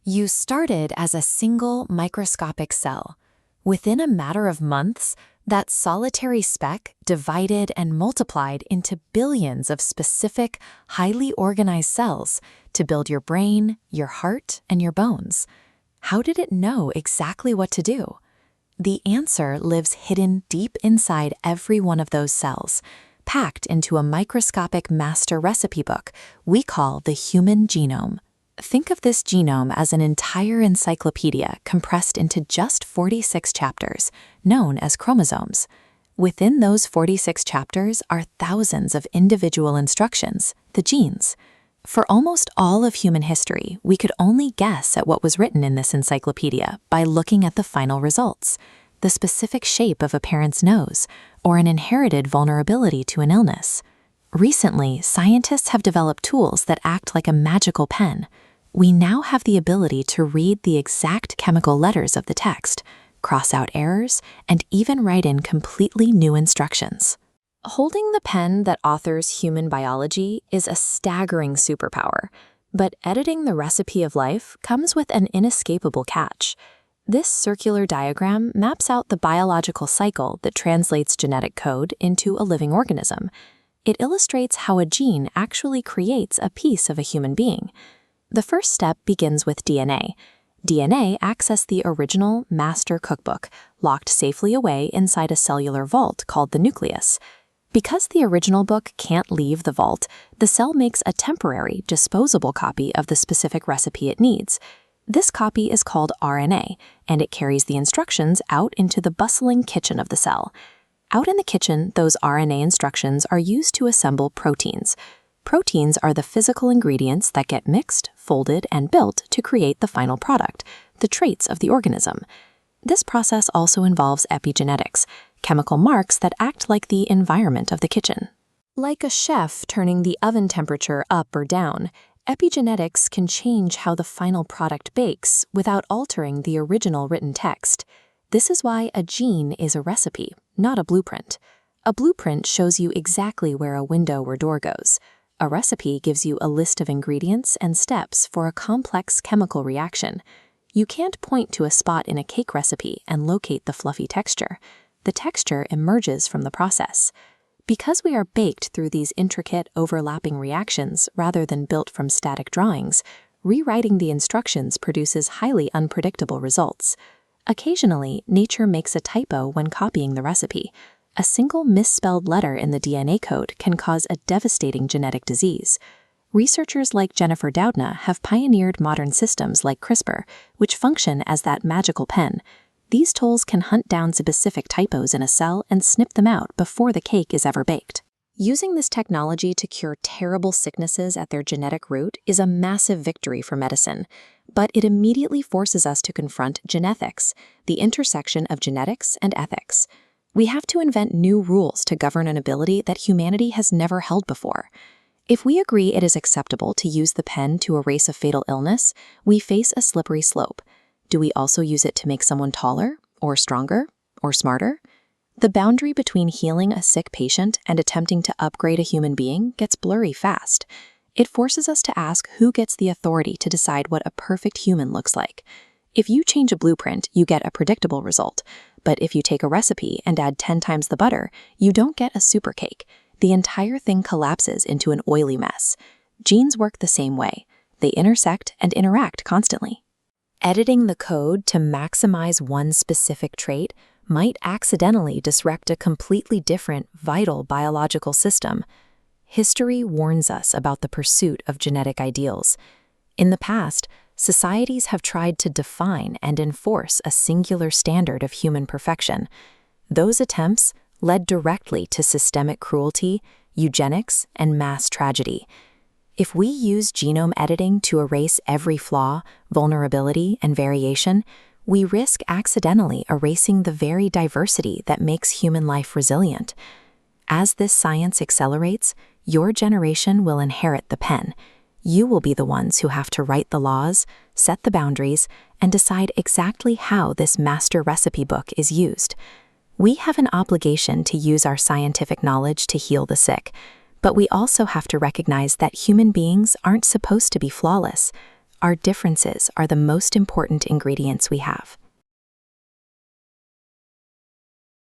You started as a single microscopic cell. Within a matter of months, that solitary speck divided and multiplied into billions of specific, highly organized cells to build your brain, your heart, and your bones. How did it know exactly what to do? The answer lives hidden deep inside every one of those cells, packed into a microscopic master recipe book we call the human genome. Think of this genome as an entire encyclopedia compressed into just 46 chapters, known as chromosomes. Within those 46 chapters are thousands of individual instructions, the genes. For almost all of human history, we could only guess at what was written in this encyclopedia by looking at the final results, the specific shape of a parent's nose, or an inherited vulnerability to an illness. Recently, scientists have developed tools that act like a magical pen. We now have the ability to read the exact chemical letters of the text, cross out errors, and even write in completely new instructions. Holding the pen that authors human biology is a staggering superpower, but editing the recipe of life comes with an inescapable catch. This circular diagram maps out the biological cycle that translates genetic code into a living organism. It illustrates how a gene actually creates a piece of a human being. The first step begins with DNA. DNA acts as the original master cookbook, locked safely away inside a cellular vault called the nucleus. Because the original book can't leave the vault, the cell makes a temporary, disposable copy of the specific recipe it needs. This copy is called RNA, and it carries the instructions out into the bustling kitchen of the cell. Out in the kitchen, those RNA instructions are used to assemble proteins. Proteins are the physical ingredients that get mixed, folded, and built to create the final product, the traits of the organism. This process also involves epigenetics, chemical marks that act like the environment of the kitchen. Like a chef turning the oven temperature up or down, epigenetics can change how the final product bakes without altering the original written text. This is why a gene is a recipe, not a blueprint. A blueprint shows you exactly where a window or door goes. A recipe gives you a list of ingredients and steps for a complex chemical reaction. You can't point to a spot in a cake recipe and locate the fluffy texture. The texture emerges from the process. Because we are baked through these intricate, overlapping reactions rather than built from static drawings, rewriting the instructions produces highly unpredictable results. Occasionally, nature makes a typo when copying the recipe. A single misspelled letter in the DNA code can cause a devastating genetic disease. Researchers like Jennifer Doudna have pioneered modern systems like CRISPR, which function as that magical pen. These tools can hunt down specific typos in a cell and snip them out before the cake is ever baked. Using this technology to cure terrible sicknesses at their genetic root is a massive victory for medicine, but it immediately forces us to confront genethics, the intersection of genetics and ethics. We have to invent new rules to govern an ability that humanity has never held before. If we agree it is acceptable to use the pen to erase a fatal illness, we face a slippery slope. Do we also use it to make someone taller, or stronger, or smarter? The boundary between healing a sick patient and attempting to upgrade a human being gets blurry fast. It forces us to ask who gets the authority to decide what a perfect human looks like. If you change a blueprint, you get a predictable result. But if you take a recipe and add 10 times the butter, you don't get a super cake. The entire thing collapses into an oily mess. Genes work the same way. They intersect and interact constantly. Editing the code to maximize one specific trait might accidentally disrupt a completely different, vital biological system. History warns us about the pursuit of genetic ideals. In the past, societies have tried to define and enforce a singular standard of human perfection. Those attempts led directly to systemic cruelty, eugenics, and mass tragedy. If we use genome editing to erase every flaw, vulnerability, and variation, we risk accidentally erasing the very diversity that makes human life resilient. As this science accelerates, your generation will inherit the pen. You will be the ones who have to write the laws, set the boundaries, and decide exactly how this master recipe book is used. We have an obligation to use our scientific knowledge to heal the sick, but we also have to recognize that human beings aren't supposed to be flawless. our differences are the most important ingredients we have.